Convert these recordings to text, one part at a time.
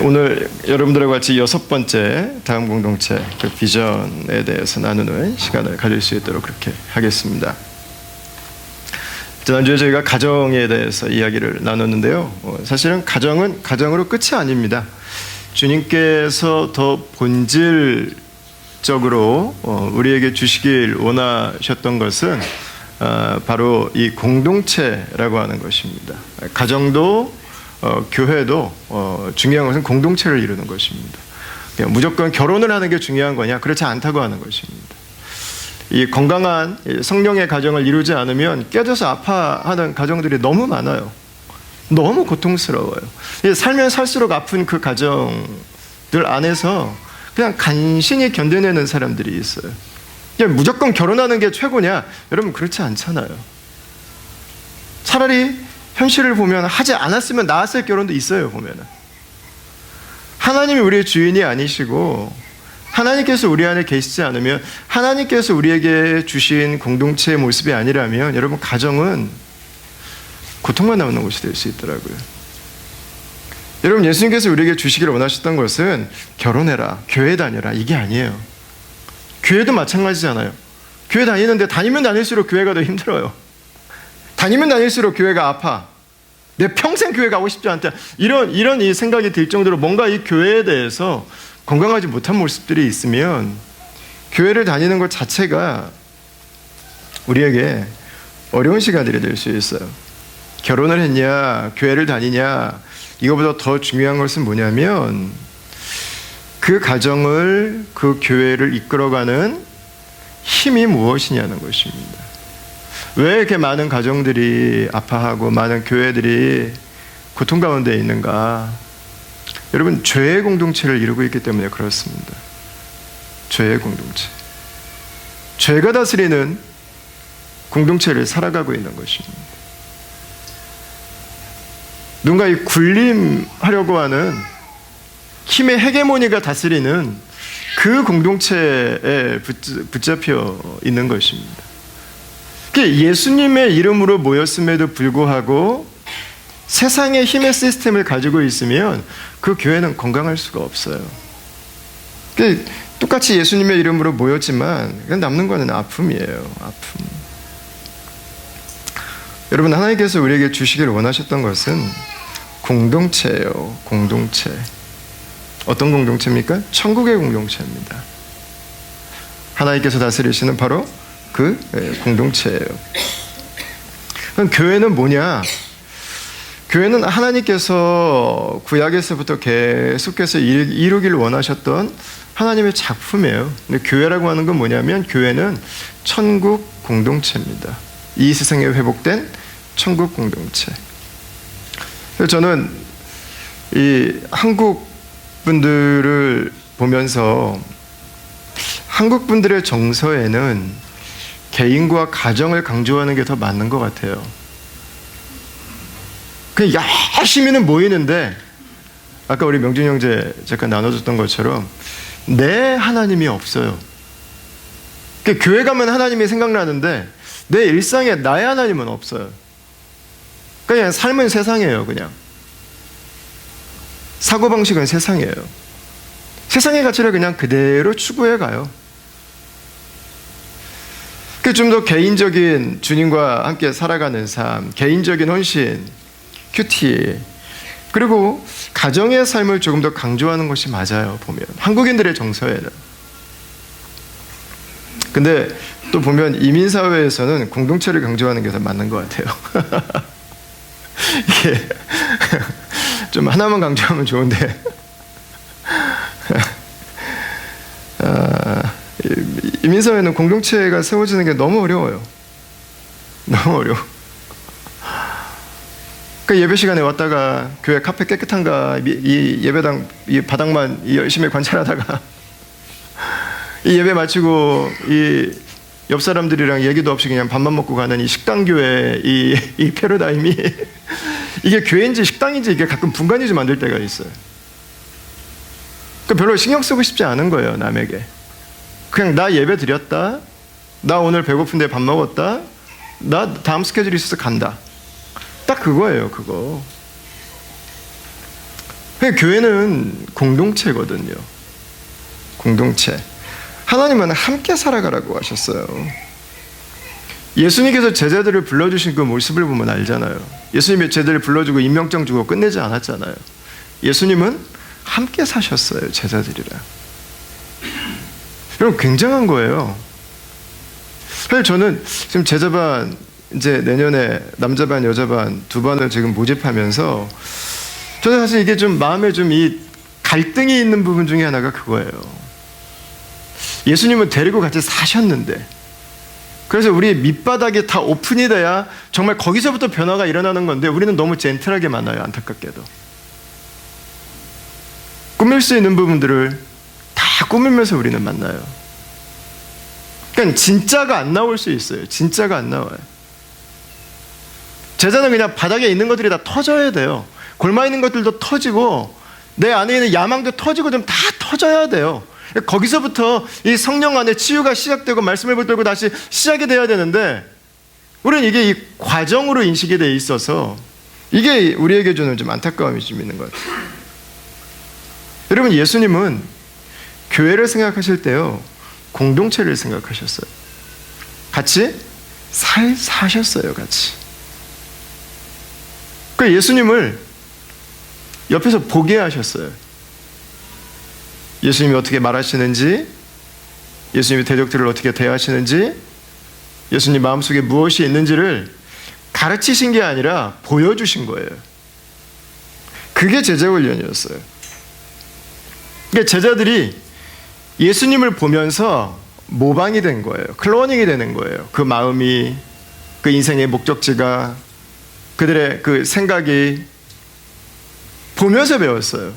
오늘 여러분들과 같이 6번째 다음 공동체 그 비전에 대해서 나누는 시간을 가질 수 있도록 그렇게 하겠습니다. 지난주에 저희가 가정에 대해서 이야기를 나눴는데요. 사실은 가정은 가정으로 끝이 아닙니다. 주님께서 더 본질적으로 우리에게 주시길 원하셨던 것은 바로 이 공동체라고 하는 것입니다. 가정도 교회도 중요한 것은 공동체를 이루는 것입니다. 그냥 무조건 결혼을 하는 게 중요한 거냐? 그렇지 않다고 하는 것입니다. 이 건강한 성령의 가정을 이루지 않으면 깨져서 아파하는 가정들이 너무 많아요. 너무 고통스러워요. 살면 살수록 아픈 그 가정들 안에서 그냥 간신히 견뎌내는 사람들이 있어요. 그냥 무조건 결혼하는 게 최고냐? 여러분 그렇지 않잖아요. 차라리 현실을 보면 하지 않았으면 나았을 결혼도 있어요. 보면은 하나님이 우리의 주인이 아니시고 하나님께서 우리 안에 계시지 않으면, 하나님께서 우리에게 주신 공동체의 모습이 아니라면 여러분 가정은 고통만 남는 곳이 될 수 있더라고요. 여러분 예수님께서 우리에게 주시기를 원하셨던 것은 결혼해라, 교회 다녀라 이게 아니에요. 교회도 마찬가지잖아요. 교회 다니는데 다니면 다닐수록 교회가 더 힘들어요. 다니면 다닐수록 교회가 아파. 내 평생 교회 가고 싶지 않다. 이런 이 생각이 들 정도로 뭔가 이 교회에 대해서 건강하지 못한 모습들이 있으면 교회를 다니는 것 자체가 우리에게 어려운 시간들이 될 수 있어요. 결혼을 했냐, 교회를 다니냐, 이거보다 더 중요한 것은 뭐냐면 그 가정을, 그 교회를 이끌어가는 힘이 무엇이냐는 것입니다. 왜 이렇게 많은 가정들이 아파하고 많은 교회들이 고통 가운데 있는가? 여러분 죄의 공동체를 이루고 있기 때문에 그렇습니다. 죄의 공동체. 죄가 다스리는 공동체를 살아가고 있는 것입니다. 누군가 이 군림하려고 하는 힘의 헤게모니가 다스리는 그 공동체에 붙잡혀 있는 것입니다. 예수님의 이름으로 모였음에도 불구하고 세상의 힘의 시스템을 가지고 있으면 그 교회는 건강할 수가 없어요. 똑같이 예수님의 이름으로 모였지만 남는 것은 아픔이에요. 아픔. 여러분 하나님께서 우리에게 주시기를 원하셨던 것은 공동체예요. 공동체. 어떤 공동체입니까? 천국의 공동체입니다. 하나님께서 다스리시는 바로 그 공동체예요. 그럼 교회는 뭐냐? 교회는 하나님께서 구약에서부터 계속해서 이루기를 원하셨던 하나님의 작품이에요. 근데 교회라고 하는 건 뭐냐면 교회는 천국 공동체입니다. 이 세상에 회복된 천국 공동체. 그래서 저는 이 한국 분들을 보면서 한국 분들의 정서에는 개인과 가정을 강조하는 게 더 맞는 것 같아요. 그냥 열심히는 모이는데 아까 우리 명준 형제 잠깐 나눠줬던 것처럼 내 하나님이 없어요. 교회 가면 하나님이 생각나는데 내 일상에 나의 하나님은 없어요. 그냥 삶은 세상이에요. 그냥 사고방식은 세상이에요. 세상의 가치를 그냥 그대로 추구해 가요. 좀 더 개인적인 주님과 함께 살아가는 삶, 개인적인 헌신, 큐티, 그리고 가정의 삶을 조금 더 강조하는 것이 맞아요. 보면 한국인들의 정서에는. 근데 또 보면 이민사회에서는 공동체를 강조하는 게 더 맞는 것 같아요. 이게 좀 하나만 강조하면 좋은데 이민사회는 공동체가 세워지는 게 너무 어려워요. 너무 어려워. 그 예배 시간에 왔다가 교회 카페 깨끗한가 이 예배당 이 바닥만 열심히 관찰하다가 이 예배 마치고 이 옆 사람들이랑 얘기도 없이 그냥 밥만 먹고 가는 이 식당 교회 이 패러다임이 이게 교회인지 식당인지 이게 가끔 분간이 좀 안 될 때가 있어요. 별로 신경 쓰고 싶지 않은 거예요. 남에게. 그냥 나 예배 드렸다. 나 오늘 배고픈데 밥 먹었다. 나 다음 스케줄이 있어서 간다. 딱 그거예요. 그거. 교회는 공동체거든요. 공동체. 하나님은 함께 살아가라고 하셨어요. 예수님께서 제자들을 불러주신 그 모습을 보면 알잖아요. 예수님이 제자들을 불러주고 임명장 주고 끝내지 않았잖아요. 예수님은 함께 사셨어요, 제자들이랑. 여러분, 굉장한 거예요. 사실 저는 지금 제자반, 이제 내년에 남자반, 여자반 두 반을 지금 모집하면서 저는 사실 이게 좀 마음에 좀 이 갈등이 있는 부분 중에 하나가 그거예요. 예수님은 데리고 같이 사셨는데, 그래서 우리 밑바닥이 다 오픈이 돼야 정말 거기서부터 변화가 일어나는 건데, 우리는 너무 젠틀하게 만나요, 안타깝게도. 꾸밀 수 있는 부분들을 다 꾸밀면서 우리는 만나요. 그러니까 진짜가 안 나올 수 있어요. 진짜가 안 나와요. 제자는 그냥 바닥에 있는 것들이 다 터져야 돼요. 골마 있는 것들도 터지고 내 안에 있는 야망도 터지고 좀 다 터져야 돼요. 거기서부터 이 성령 안에 치유가 시작되고 말씀을 붙들고 다시 시작이 돼야 되는데, 우리는 이게 이 과정으로 인식이 돼 있어서 이게 우리에게 주는 좀 안타까움이 좀 있는 것 같아요. 여러분, 예수님은 교회를 생각하실 때요, 공동체를 생각하셨어요. 같이 사셨어요, 같이. 그러니까 예수님을 옆에서 보게 하셨어요. 예수님이 어떻게 말하시는지, 예수님이 대적들을 어떻게 대하시는지, 예수님 마음속에 무엇이 있는지를 가르치신 게 아니라 보여주신 거예요. 그게 제자 훈련이었어요. 그러니까 제자들이 예수님을 보면서 모방이 된 거예요. 클로닝이 되는 거예요. 그 마음이, 그 인생의 목적지가, 그들의 그 생각이 보면서 배웠어요.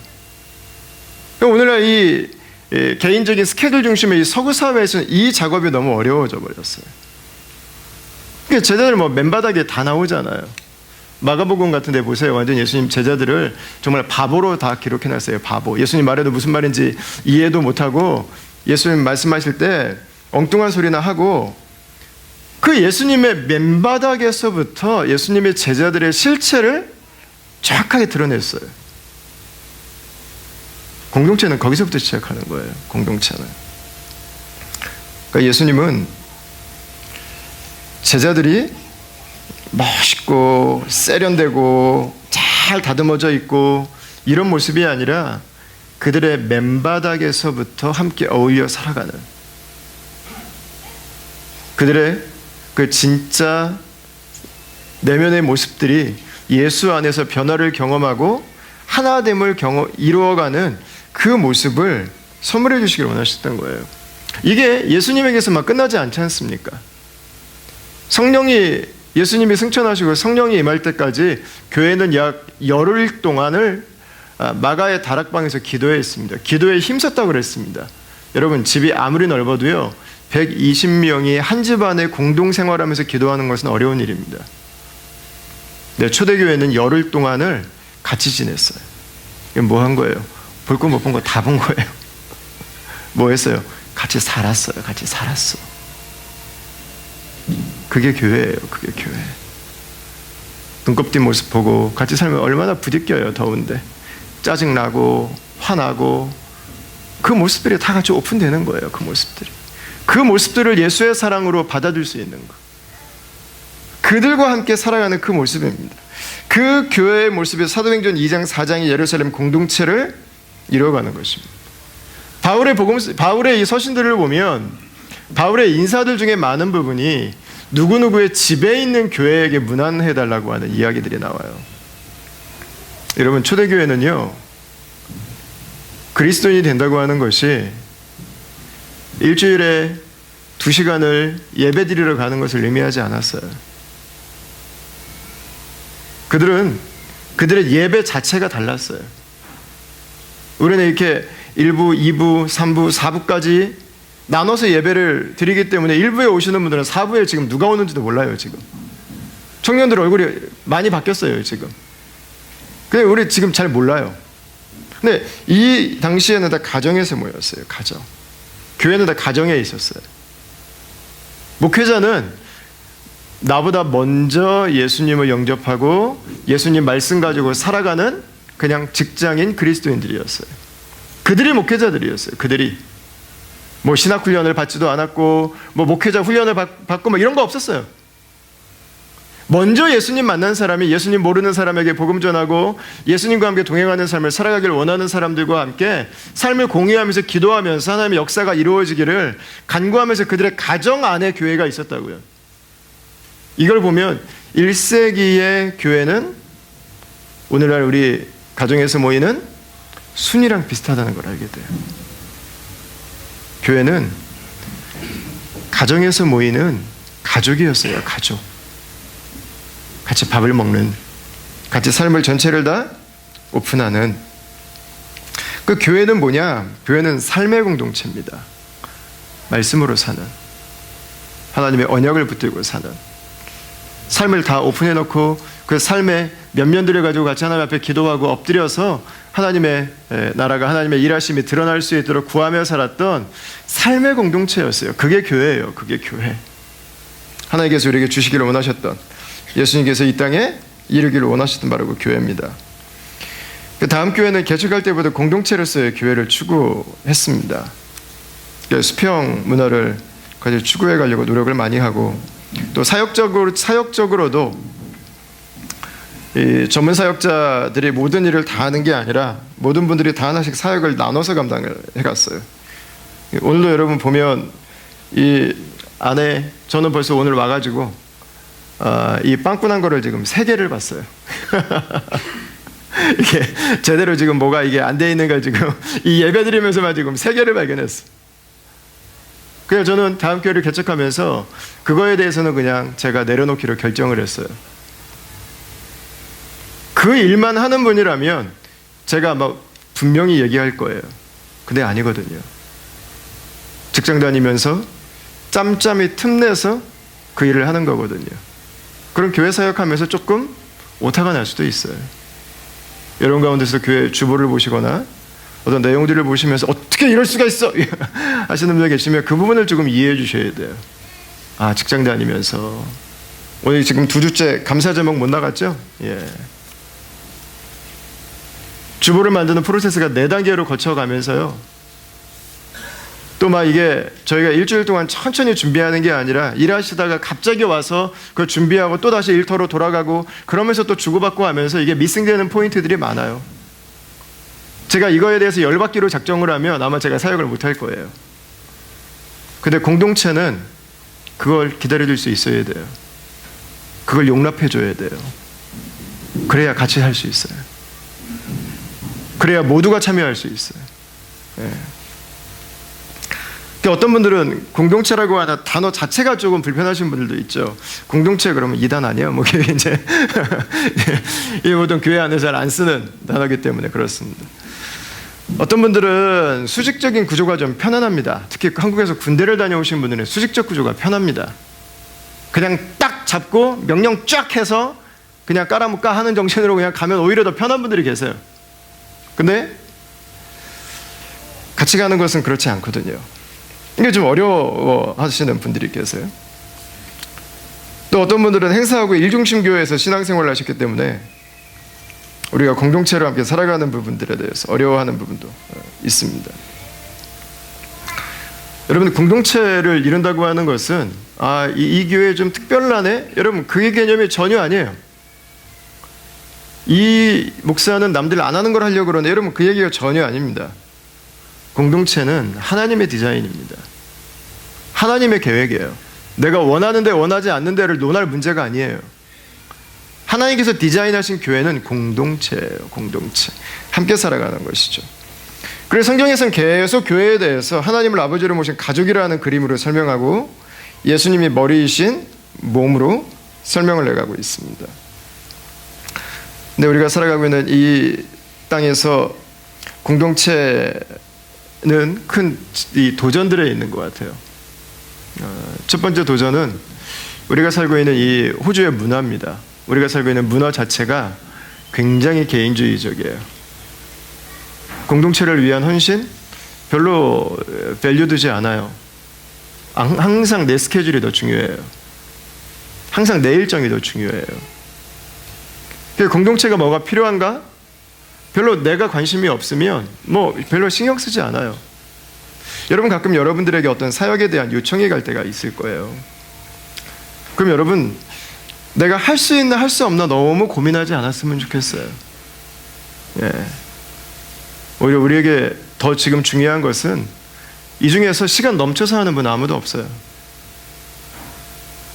오늘날 이 개인적인 스케줄 중심의 이 서구 사회에서는 이 작업이 너무 어려워져 버렸어요. 그러니까 제자들 뭐 맨바닥에 다 나오잖아요. 마가복음 같은 데 보세요. 완전 예수님 제자들을 정말 바보로 다 기록해놨어요. 바보. 예수님 말해도 무슨 말인지 이해도 못하고, 예수님 말씀하실 때 엉뚱한 소리나 하고, 그 예수님의 맨바닥에서부터 예수님의 제자들의 실체를 정확하게 드러냈어요. 공동체는 거기서부터 시작하는 거예요. 공동체는. 그러니까 예수님은 제자들이 멋있고 세련되고 잘 다듬어져 있고 이런 모습이 아니라 그들의 맨바닥에서부터 함께 어울려 살아가는, 그들의 그 진짜 내면의 모습들이 예수 안에서 변화를 경험하고 하나됨을 이루어가는 그 모습을 선물해 주시길 원하셨던 거예요. 이게 예수님에게서만 끝나지 않지 않습니까? 성령이, 예수님이 승천하시고 성령이 임할 때까지 교회는 약 열흘 동안을 마가의 다락방에서 기도했습니다. 기도에 힘썼다고 그랬습니다. 여러분, 집이 아무리 넓어도요, 120명이 한 집 안에 공동생활하면서 기도하는 것은 어려운 일입니다. 네, 초대교회는 열흘 동안을 같이 지냈어요. 이건 뭐 한 거예요? 볼 거 못 본 거 다 본 거예요. 뭐 했어요? 같이 살았어요. 같이 살았어. 그게 교회예요. 그게 교회. 눈곱뜬 모습 보고 같이 살면 얼마나 부딪혀요. 더운데 짜증나고 화나고, 그 모습들이 다 같이 오픈되는 거예요. 그 모습들이. 그 모습들을 예수의 사랑으로 받아줄 수 있는 것, 그들과 함께 살아가는 그 모습입니다. 그 교회의 모습이 사도행전 2장 4장의 예루살렘 공동체를 이루어가는 것입니다. 바울의 이 서신들을 보면 바울의 인사들 중에 많은 부분이 누구누구의 집에 있는 교회에게 문안해달라고 하는 이야기들이 나와요. 여러분, 초대교회는요, 그리스도인이 된다고 하는 것이 일주일에 2시간을 예배 드리러 가는 것을 의미하지 않았어요. 그들은 그들의 예배 자체가 달랐어요. 우리는 이렇게 1부, 2부, 3부, 4부까지 나눠서 예배를 드리기 때문에 1부에 오시는 분들은 4부에 지금 누가 오는지도 몰라요. 지금 청년들 얼굴이 많이 바뀌었어요. 지금. 근데 우리 지금 잘 몰라요. 근데 이 당시에는 다 가정에서 모였어요. 가정. 교회는 다 가정에 있었어요. 목회자는 나보다 먼저 예수님을 영접하고 예수님 말씀 가지고 살아가는 그냥 직장인 그리스도인들이었어요. 그들이 목회자들이었어요. 그들이 뭐 신학 훈련을 받지도 않았고 뭐 목회자 훈련을 받고 뭐 이런 거 없었어요. 먼저 예수님 만난 사람이 예수님 모르는 사람에게 복음 전하고 예수님과 함께 동행하는 삶을 살아가길 원하는 사람들과 함께 삶을 공유하면서 기도하면서 하나님의 역사가 이루어지기를 간구하면서 그들의 가정 안에 교회가 있었다고요. 이걸 보면 1세기의 교회는 오늘날 우리 가정에서 모이는 순이랑 비슷하다는 걸 알게 돼요. 교회는 가정에서 모이는 가족이었어요. 가족. 같이 밥을 먹는, 같이 삶을 전체를 다 오픈하는. 그 교회는 뭐냐? 교회는 삶의 공동체입니다. 말씀으로 사는, 하나님의 언약을 붙들고 사는, 삶을 다 오픈해놓고 그 삶의 면면들을 가지고 같이 하나님 앞에 기도하고 엎드려서 하나님의 나라가, 하나님의 일하심이 드러날 수 있도록 구하며 살았던 삶의 공동체였어요. 그게 교회예요. 그게 교회. 하나님께서 우리에게 주시기를 원하셨던, 예수님께서 이 땅에 이루기를 원하셨던 바로 그 교회입니다. 그 다음 교회는 개척할 때부터 공동체로서의 교회를 추구했습니다. 수평 문화를 가지고 추구해 가려고 노력을 많이 하고, 또 사역적으로도 이 전문 사역자들이 모든 일을 다 하는 게 아니라 모든 분들이 다 하나씩 사역을 나눠서 감당을 해갔어요. 오늘도 여러분 보면 이 안에, 저는 벌써 오늘 와가지고 이 빵꾸난 거를 지금 3개를 봤어요. 이게 제대로 지금 뭐가 이게 안 돼 있는 걸 지금 이 예배 드리면서만 지금 3개를 발견했어. 그래서 저는 다음 교회를 개척하면서 그거에 대해서는 그냥 제가 내려놓기로 결정을 했어요. 그 일만 하는 분이라면 제가 막 분명히 얘기할 거예요. 근데 아니거든요. 직장 다니면서 짬짬이 틈내서 그 일을 하는 거거든요. 그럼 교회 사역하면서 조금 오타가 날 수도 있어요. 여러분 가운데서 교회 주보를 보시거나 어떤 내용들을 보시면서 어떻게 이럴 수가 있어 하시는 분들 계시면 그 부분을 조금 이해해 주셔야 돼요. 아, 직장 다니면서 오늘 지금 2주째 감사 제목 못 나갔죠? 예. 주보를 만드는 프로세스가 4단계로 거쳐가면서요, 또 막 이게 저희가 일주일 동안 천천히 준비하는 게 아니라 일하시다가 갑자기 와서 그걸 준비하고 또 다시 일터로 돌아가고 그러면서 또 주고받고 하면서 이게 미싱되는 포인트들이 많아요. 제가 이거에 대해서 열받기로 작정을 하면 아마 제가 사역을 못할 거예요. 근데 공동체는 그걸 기다려줄 수 있어야 돼요. 그걸 용납해줘야 돼요. 그래야 같이 할 수 있어요. 그래야 모두가 참여할 수 있어요. 예. 어떤 분들은 공동체라고 하는 단어 자체가 조금 불편하신 분들도 있죠. 공동체 그러면 이단 아니에요? 뭐 이제 이 모든 교회 안에서 잘 안 쓰는 단어이기 때문에 그렇습니다. 어떤 분들은 수직적인 구조가 좀 편안합니다. 특히 한국에서 군대를 다녀오신 분들은 수직적 구조가 편합니다. 그냥 딱 잡고 명령 쫙 해서 그냥 까라묵까 하는 정신으로 그냥 가면 오히려 더 편한 분들이 계세요. 근데 같이 가는 것은 그렇지 않거든요. 이게 좀 어려워 하시는 분들이 계세요. 또 어떤 분들은 행사하고 일중심 교회에서 신앙생활을 하셨기 때문에 우리가 공동체로 함께 살아가는 부분들에 대해서 어려워하는 부분도 있습니다. 여러분, 공동체를 이룬다고 하는 것은 이 교회 좀 특별하네? 여러분, 그 개념이 전혀 아니에요. 이 목사는 남들 안 하는 걸 하려고 그러는데 여러분, 그 얘기가 전혀 아닙니다. 공동체는 하나님의 디자인입니다. 하나님의 계획이에요. 내가 원하는데 원하지 않는 데를 논할 문제가 아니에요. 하나님께서 디자인하신 교회는 공동체예요. 공동체. 함께 살아가는 것이죠. 그래서 성경에서는 계속 교회에 대해서 하나님을 아버지로 모신 가족이라는 그림으로 설명하고 예수님이 머리이신 몸으로 설명을 해가고 있습니다. 근데 우리가 살아가고 있는 이 땅에서 공동체는 큰 이 도전들에 있는 것 같아요. 첫 번째 도전은 우리가 살고 있는 이 호주의 문화입니다. 우리가 살고 있는 문화 자체가 굉장히 개인주의적이에요. 공동체를 위한 헌신 별로 밸류 두지 않아요. 항상 내 스케줄이 더 중요해요. 항상 내 일정이 더 중요해요. 공동체가 뭐가 필요한가? 별로 내가 관심이 없으면 뭐 별로 신경 쓰지 않아요. 여러분 가끔 여러분들에게 어떤 사역에 대한 요청이 갈 때가 있을 거예요. 그럼 여러분 내가 할 수 있나 할 수 없나 너무 고민하지 않았으면 좋겠어요. 예. 오히려 우리에게 더 지금 중요한 것은 이 중에서 시간 넘쳐서 하는 분 아무도 없어요.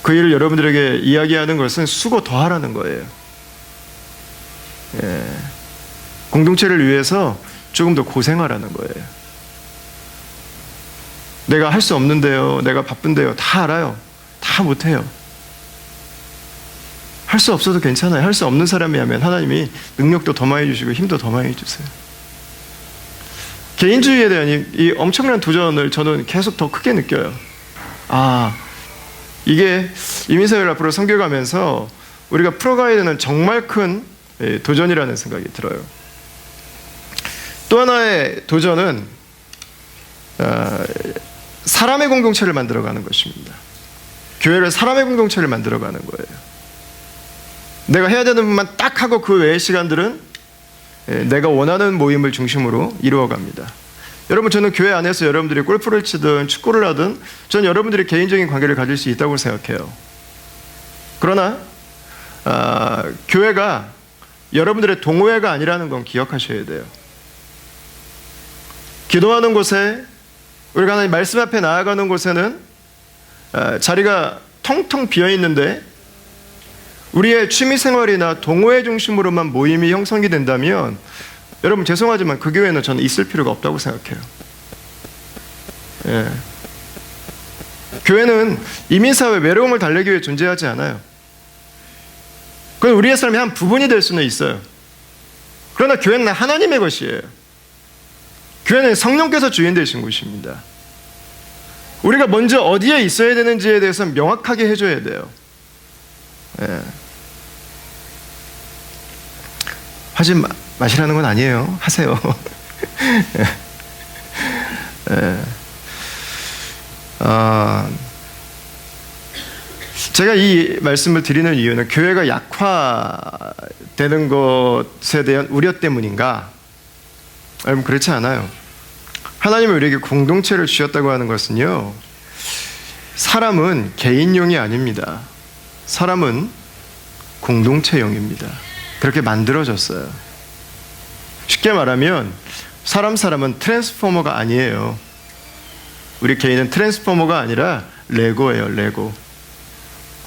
그 일을 여러분들에게 이야기하는 것은 수고 더 하라는 거예요. 예. 공동체를 위해서 조금 더 고생하라는 거예요. 내가 할 수 없는데요, 내가 바쁜데요, 다 알아요. 다 못해요. 할 수 없어도 괜찮아요. 할 수 없는 사람이 하면 하나님이 능력도 더 많이 주시고 힘도 더 많이 주세요. 개인주의에 대한 이 엄청난 도전을 저는 계속 더 크게 느껴요. 이게 이민사회를 앞으로 섬겨가면서 우리가 풀어가야 되는 정말 큰 도전이라는 생각이 들어요. 또 하나의 도전은 사람의 공동체를 만들어가는 것입니다. 교회를 사람의 공동체를 만들어가는 거예요. 내가 해야 되는 부분만 딱 하고 그 외의 시간들은 내가 원하는 모임을 중심으로 이루어갑니다. 여러분, 저는 교회 안에서 여러분들이 골프를 치든 축구를 하든 저는 여러분들이 개인적인 관계를 가질 수 있다고 생각해요. 그러나 교회가 여러분들의 동호회가 아니라는 건 기억하셔야 돼요. 기도하는 곳에, 우리가 하나님 말씀 앞에 나아가는 곳에는 자리가 텅텅 비어 있는데 우리의 취미생활이나 동호회 중심으로만 모임이 형성이 된다면 여러분 죄송하지만 그 교회는 저는 있을 필요가 없다고 생각해요. 예. 교회는 이민사회 외로움을 달래기 위해 존재하지 않아요. 그건 우리의 삶의 한 부분이 될 수는 있어요. 그러나 교회는 하나님의 것이에요. 교회는 성령께서 주인 되신 곳입니다. 우리가 먼저 어디에 있어야 되는지에 대해서 명확하게 해줘야 돼요. 예. 하지 마시라는 건 아니에요. 하세요. 예. 제가 이 말씀을 드리는 이유는 교회가 약화되는 것에 대한 우려 때문인가? 여러분 그렇지 않아요. 하나님이 우리에게 공동체를 주셨다고 하는 것은요, 사람은 개인용이 아닙니다. 사람은 공동체용입니다. 그렇게 만들어졌어요. 쉽게 말하면 사람은 트랜스포머가 아니에요. 우리 개인은 트랜스포머가 아니라 레고예요. 레고.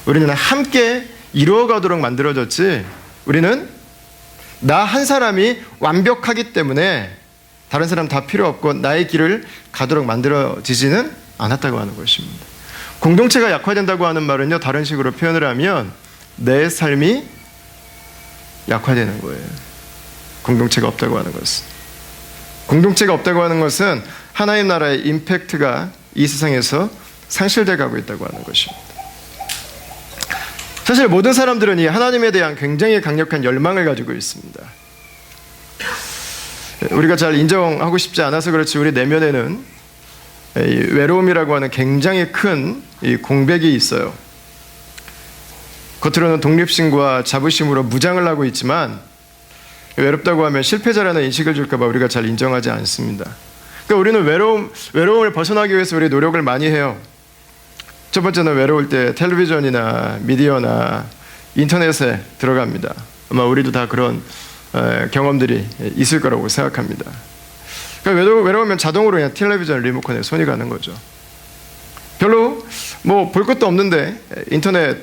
우리는 함께 이루어가도록 만들어졌지, 우리는 나 한 사람이 완벽하기 때문에 다른 사람 다 필요 없고 나의 길을 가도록 만들어지지는 않았다고 하는 것입니다. 공동체가 약화된다고 하는 말은요, 다른 식으로 표현을 하면 내 삶이 약화되는 거예요. 공동체가 없다고 하는 것은. 공동체가 없다고 하는 것은 하나님 나라의 임팩트가 이 세상에서 상실돼 가고 있다고 하는 것입니다. 사실 모든 사람들은 이 하나님에 대한 굉장히 강력한 열망을 가지고 있습니다. 우리가 잘 인정하고 싶지 않아서 그렇지 우리 내면에는 이 외로움이라고 하는 굉장히 큰 이 공백이 있어요. 겉으로는 독립심과 자부심으로 무장을 하고 있지만 외롭다고 하면 실패자라는 인식을 줄까 봐 우리가 잘 인정하지 않습니다. 그러니까 우리는 외로움을 벗어나기 위해서 우리 노력을 많이 해요. 첫 번째는 외로울 때 텔레비전이나 미디어나 인터넷에 들어갑니다. 아마 우리도 다 그런 경험들이 있을 거라고 생각합니다. 그러니까 외로우면 자동으로 그냥 텔레비전 리모컨에 손이 가는 거죠. 별로 뭐 볼 것도 없는데 인터넷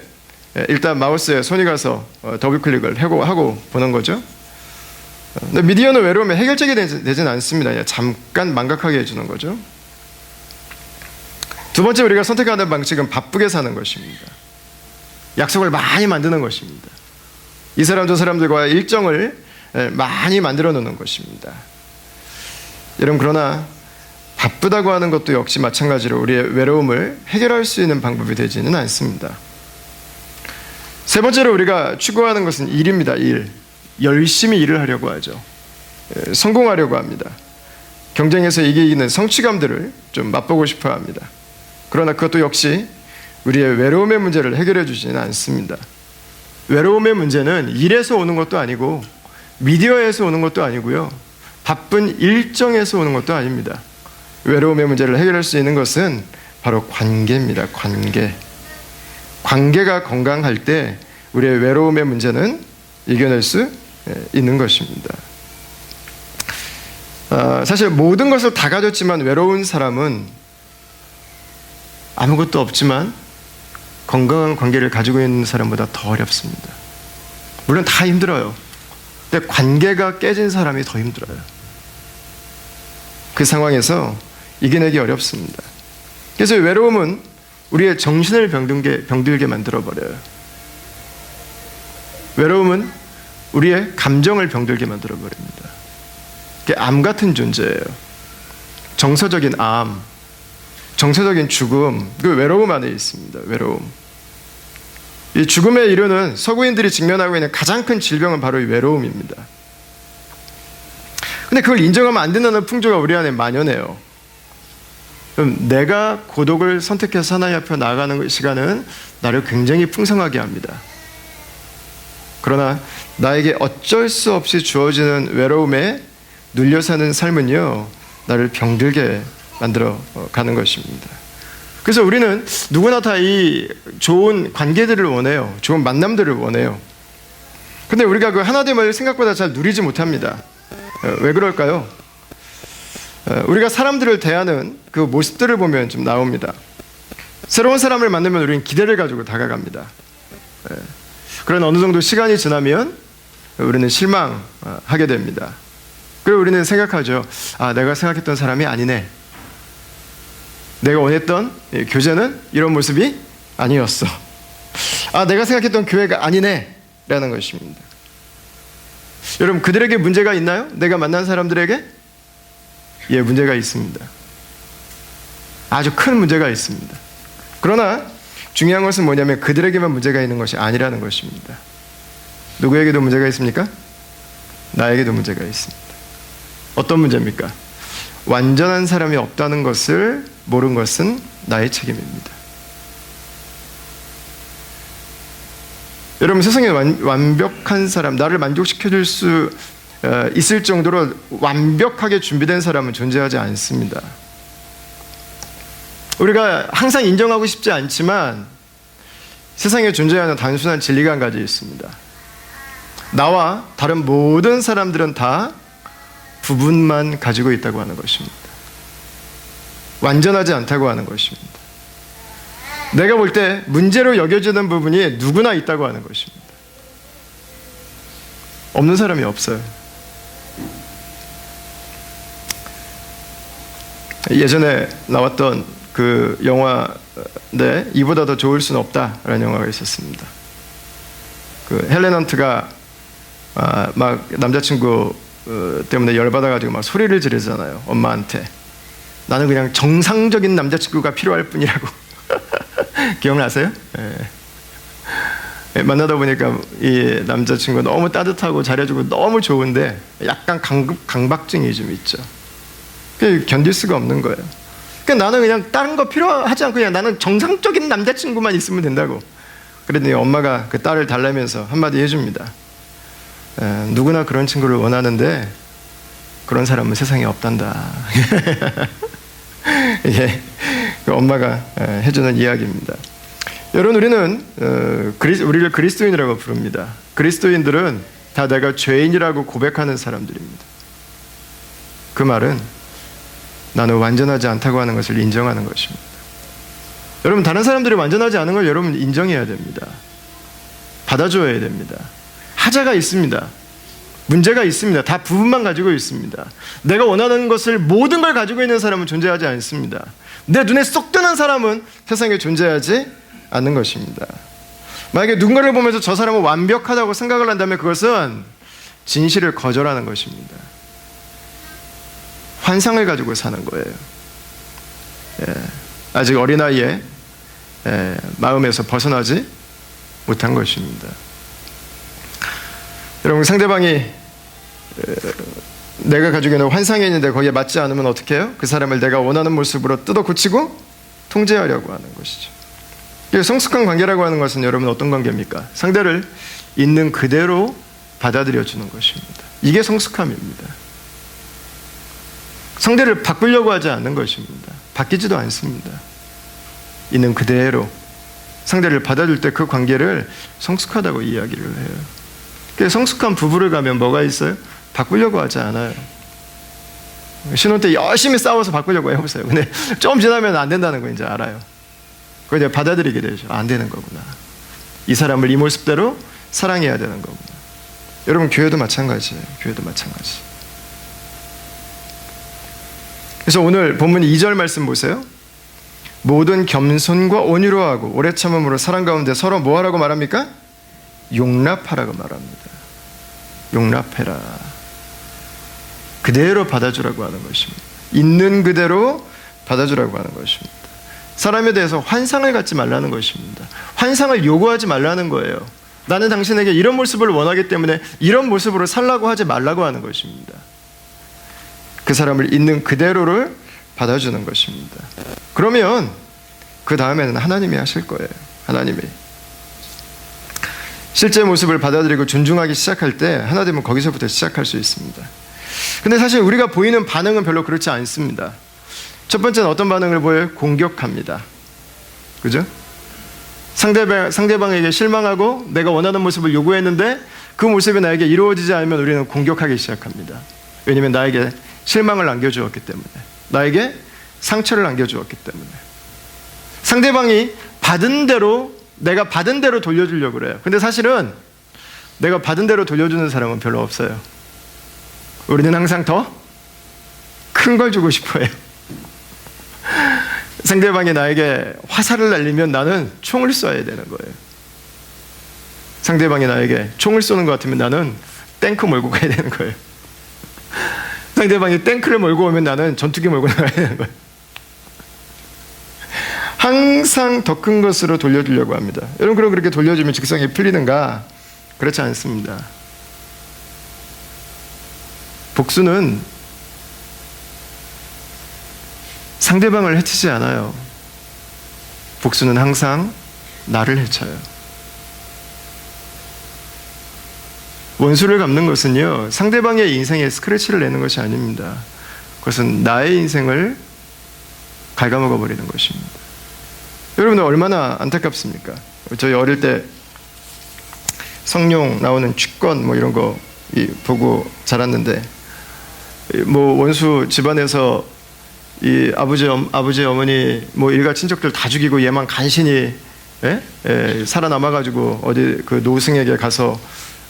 일단 마우스에 손이 가서 더블 클릭을 하고 보는 거죠. 근데 미디어는 외로우면 해결책이 되진 않습니다. 그냥 잠깐 망각하게 해주는 거죠. 두 번째 우리가 선택하는 방식은 바쁘게 사는 것입니다. 약속을 많이 만드는 것입니다. 이 사람 저 사람들과의 일정을 많이 만들어 놓는 것입니다. 여러분, 그러나 바쁘다고 하는 것도 역시 마찬가지로 우리의 외로움을 해결할 수 있는 방법이 되지는 않습니다. 세 번째로 우리가 추구하는 것은 일입니다. 일. 열심히 일을 하려고 하죠. 성공하려고 합니다. 경쟁에서 이기는 성취감들을 좀 맛보고 싶어 합니다. 그러나 그것도 역시 우리의 외로움의 문제를 해결해 주지는 않습니다. 외로움의 문제는 일에서 오는 것도 아니고 미디어에서 오는 것도 아니고요. 바쁜 일정에서 오는 것도 아닙니다. 외로움의 문제를 해결할 수 있는 것은 바로 관계입니다. 관계가 건강할 때 우리의 외로움의 문제는 이겨낼 수 있는 것입니다. 사실 모든 것을 다 가졌지만 외로운 사람은 아무것도 없지만 건강한 관계를 가지고 있는 사람보다 더 어렵습니다. 물론 다 힘들어요. 근데 관계가 깨진 사람이 더 힘들어요. 그 상황에서 이겨내기 어렵습니다. 그래서 외로움은 우리의 정신을 병들게 만들어버려요. 외로움은 우리의 감정을 병들게 만들어버립니다. 그게 암 같은 존재예요. 정서적인 암, 정서적인 죽음, 그 외로움 안에 있습니다. 외로움. 이 죽음에 이르는 서구인들이 직면하고 있는 가장 큰 질병은 바로 이 외로움입니다. 근데 그걸 인정하면 안 된다는 풍조가 우리 안에 만연해요. 그럼 내가 고독을 선택해서 하나님 앞에 나아가는 시간은 나를 굉장히 풍성하게 합니다. 그러나 나에게 어쩔 수 없이 주어지는 외로움에 눌려 사는 삶은요, 나를 병들게 만들어 가는 것입니다. 그래서 우리는 누구나 다 이 좋은 관계들을 원해요. 좋은 만남들을 원해요. 근데 우리가 그 하나됨을 생각보다 잘 누리지 못합니다. 왜 그럴까요? 우리가 사람들을 대하는 그 모습들을 보면 좀 나옵니다. 새로운 사람을 만나면 우리는 기대를 가지고 다가갑니다. 그런 어느 정도 시간이 지나면 우리는 실망하게 됩니다. 그리고 우리는 생각하죠. 내가 생각했던 사람이 아니네. 내가 원했던 교제는 이런 모습이 아니었어. 내가 생각했던 교회가 아니네 라는 것입니다. 여러분, 그들에게 문제가 있나요? 내가 만난 사람들에게? 예, 문제가 있습니다. 아주 큰 문제가 있습니다. 그러나 중요한 것은 뭐냐면 그들에게만 문제가 있는 것이 아니라는 것입니다. 누구에게도 문제가 있습니까? 나에게도 문제가 있습니다. 어떤 문제입니까? 완전한 사람이 없다는 것을 모른 것은 나의 책임입니다. 여러분, 세상에 완벽한 사람, 나를 만족시켜줄 수 있을 정도로 완벽하게 준비된 사람은 존재하지 않습니다. 우리가 항상 인정하고 싶지 않지만 세상에 존재하는 단순한 진리가 한 가지 있습니다. 나와 다른 모든 사람들은 다 부분만 가지고 있다고 하는 것입니다. 완전하지 않다고 하는 것입니다. 내가 볼 때 문제로 여겨지는 부분이 누구나 있다고 하는 것입니다. 없는 사람이 없어요. 예전에 나왔던 그 영화인데 이보다 더 좋을 수는 없다라는 영화가 있었습니다. 그 헬렌 헌트가 막 남자친구 때문에 열받아가지고 막 소리를 지르잖아요. 엄마한테. 나는 그냥 정상적인 남자친구가 필요할 뿐이라고. 기억나세요? 네. 만나다 보니까 이 남자친구가 너무 따뜻하고 잘해주고 너무 좋은데 약간 강박증이 좀 있죠. 견딜 수가 없는 거예요. 그러니까 나는 그냥 다른 거 필요하지 않고 그냥 나는 정상적인 남자친구만 있으면 된다고. 그랬더니 엄마가 그 딸을 달래면서 한마디 해줍니다. 누구나 그런 친구를 원하는데 그런 사람은 세상에 없단다. 예, 엄마가 해주는 이야기입니다. 여러분, 우리는 우리를 그리스도인이라고 부릅니다. 그리스도인들은 다 내가 죄인이라고 고백하는 사람들입니다. 그 말은 나는 완전하지 않다고 하는 것을 인정하는 것입니다. 여러분, 다른 사람들이 완전하지 않은 걸 여러분 인정해야 됩니다. 받아줘야 됩니다. 하자가 있습니다. 문제가 있습니다. 다 부분만 가지고 있습니다. 내가 원하는 것을 모든 걸 가지고 있는 사람은 존재하지 않습니다. 내 눈에 쏙 드는 사람은 세상에 존재하지 않는 것입니다. 만약에 누군가를 보면서 저 사람은 완벽하다고 생각을 한다면 그것은 진실을 거절하는 것입니다. 환상을 가지고 사는 거예요. 아직 어린아이의 마음에서 벗어나지 못한 것입니다. 여러분, 상대방이 내가 가지고 있는 환상이 있는데 거기에 맞지 않으면 어떻게 해요? 그 사람을 내가 원하는 모습으로 뜯어 고치고 통제하려고 하는 것이죠. 성숙한 관계라고 하는 것은 여러분 어떤 관계입니까? 상대를 있는 그대로 받아들여 주는 것입니다. 이게 성숙함입니다. 상대를 바꾸려고 하지 않는 것입니다. 바뀌지도 않습니다. 있는 그대로 상대를 받아줄 때 그 관계를 성숙하다고 이야기를 해요. 그래서 성숙한 부부를 가면 뭐가 있어요? 바꾸려고 하지 않아요. 신혼 때 열심히 싸워서 바꾸려고 해보세요. 근데 좀 지나면 안 된다는 거 이제 알아요. 그걸 이제 받아들이게 되죠. 안 되는 거구나. 이 사람을 이 모습대로 사랑해야 되는 거구나. 여러분, 교회도 마찬가지예요. 교회도 마찬가지. 그래서 오늘 본문 2절 말씀 보세요. 모든 겸손과 온유로 하고 오래 참음으로 사랑 가운데 서로 뭐 하라고 말합니까? 용납하라고 말합니다. 용납해라. 그대로 받아주라고 하는 것입니다. 있는 그대로 받아주라고 하는 것입니다. 사람에 대해서 환상을 갖지 말라는 것입니다. 환상을 요구하지 말라는 거예요. 나는 당신에게 이런 모습을 원하기 때문에 이런 모습으로 살라고 하지 말라고 하는 것입니다. 그 사람을 있는 그대로를 받아주는 것입니다. 그러면 그 다음에는 하나님이 하실 거예요. 하나님이 실제 모습을 받아들이고 존중하기 시작할 때 하나님은 거기서부터 시작할 수 있습니다. 근데 사실 우리가 보이는 반응은 별로 그렇지 않습니다. 첫 번째는 어떤 반응을 보여요? 공격합니다. 그죠? 상대방에게 실망하고 내가 원하는 모습을 요구했는데 그 모습이 나에게 이루어지지 않으면 우리는 공격하기 시작합니다. 왜냐하면 나에게 실망을 안겨주었기 때문에, 나에게 상처를 안겨주었기 때문에. 상대방이 받은 대로, 내가 받은 대로 돌려주려고 그래요. 근데 사실은 내가 받은 대로 돌려주는 사람은 별로 없어요. 우리는 항상 더 큰 걸 주고 싶어 해요. 상대방이 나에게 화살을 날리면 나는 총을 쏴야 되는 거예요. 상대방이 나에게 총을 쏘는 것 같으면 나는 탱크 몰고 가야 되는 거예요. 상대방이 탱크를 몰고 오면 나는 전투기 몰고 나가야 되는 거예요. 항상 더 큰 것으로 돌려주려고 합니다. 여러분, 그럼 그렇게 돌려주면 직성이 풀리는가? 그렇지 않습니다. 복수는 상대방을 해치지 않아요. 복수는 항상 나를 해쳐요. 원수를 갚는 것은요, 상대방의 인생에 스크래치를 내는 것이 아닙니다. 그것은 나의 인생을 갉아먹어 버리는 것입니다. 여러분들 얼마나 안타깝습니까? 저희 어릴 때 성룡 나오는 취권 뭐 이런 거 보고 자랐는데, 뭐 원수 집안에서 이 아버지 어머니 뭐 일가 친척들 다 죽이고 얘만 간신히 살아남아가지고 어디 그 노승에게 가서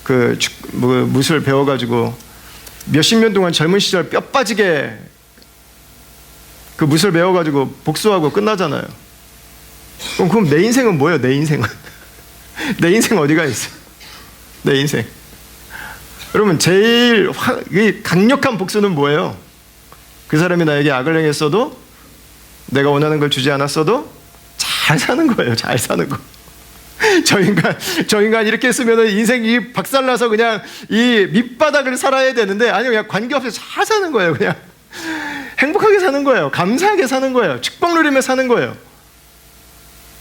그 무술 배워가지고 몇십 년 동안 젊은 시절 뼈 빠지게 그 무술 배워가지고 복수하고 끝나잖아요. 그럼 내 인생은 뭐예요? 내 인생은 내 인생 어디가 있어? 내 인생. 여러분, 제일 강력한 복수는 뭐예요? 그 사람이 나에게 악을 행했어도, 내가 원하는 걸 주지 않았어도 잘 사는 거예요. 잘 사는 거. 저 인간 이렇게 했으면 인생이 박살나서 그냥 이 밑바닥을 살아야 되는데, 아니요, 그냥 관계없이 잘 사는 거예요. 그냥 행복하게 사는 거예요. 감사하게 사는 거예요. 축복 누리며 사는 거예요.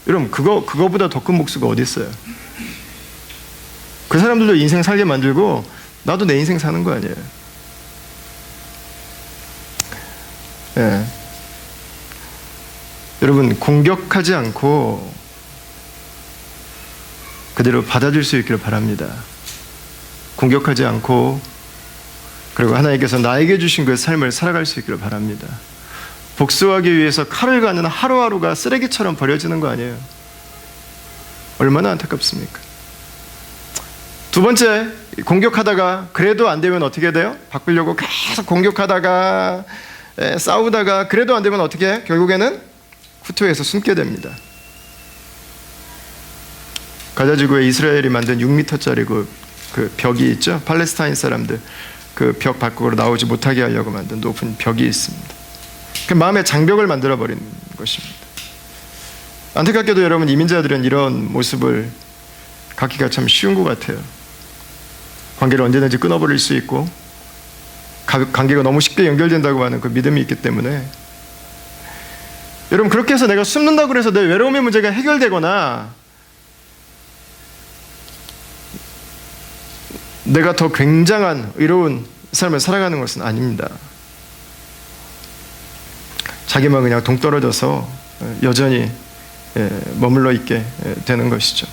여러분, 그거보다 더 큰 복수가 어디 있어요? 그 사람들도 인생 살게 만들고 나도 내 인생 사는 거 아니에요. 예. 여러분, 공격하지 않고 그대로 받아줄 수 있기를 바랍니다. 공격하지 않고, 그리고 하나님께서 나에게 주신 그 삶을 살아갈 수 있기를 바랍니다. 복수하기 위해서 칼을 가는 하루하루가 쓰레기처럼 버려지는 거 아니에요. 얼마나 안타깝습니까? 두 번째, 공격하다가 그래도 안 되면 어떻게 돼요? 바꾸려고 계속 공격하다가 싸우다가 그래도 안 되면 어떻게 해요? 결국에는 후퇴해서 숨게 됩니다. 가자지구에 이스라엘이 만든 6m짜리 그 벽이 있죠. 팔레스타인 사람들 그 벽 밖으로 나오지 못하게 하려고 만든 높은 벽이 있습니다. 그 마음의 장벽을 만들어 버리는 것입니다. 안타깝게도 여러분, 이민자들은 이런 모습을 갖기가 참 쉬운 것 같아요. 관계를 언제든지 끊어버릴 수 있고, 관계가 너무 쉽게 연결된다고 하는 그 믿음이 있기 때문에, 여러분, 그렇게 해서 내가 숨는다고 해서 내 외로움의 문제가 해결되거나 내가 더 굉장한 의로운 삶을 살아가는 것은 아닙니다. 자기만 그냥 동떨어져서 여전히 머물러 있게 되는 것이죠.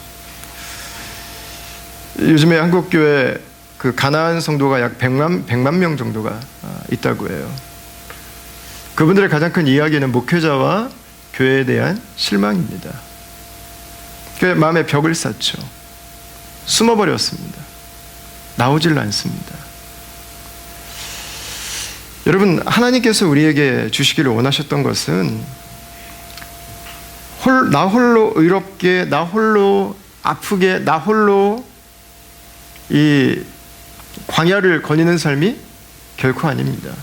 요즘에 한국교회 그 가나안 성도가 약 100만 명 정도가 있다고 해요. 그분들의 가장 큰 이야기는 목회자와 교회에 대한 실망입니다. 그 마음에 벽을 쌓죠. 숨어버렸습니다. 나오질 않습니다. 여러분, 하나님께서 우리에게 주시기를 원하셨던 것은 나 홀로 의롭게, 나 홀로 아프게, 나 홀로 이 광야를 거니는 삶이 결코 아닙니다.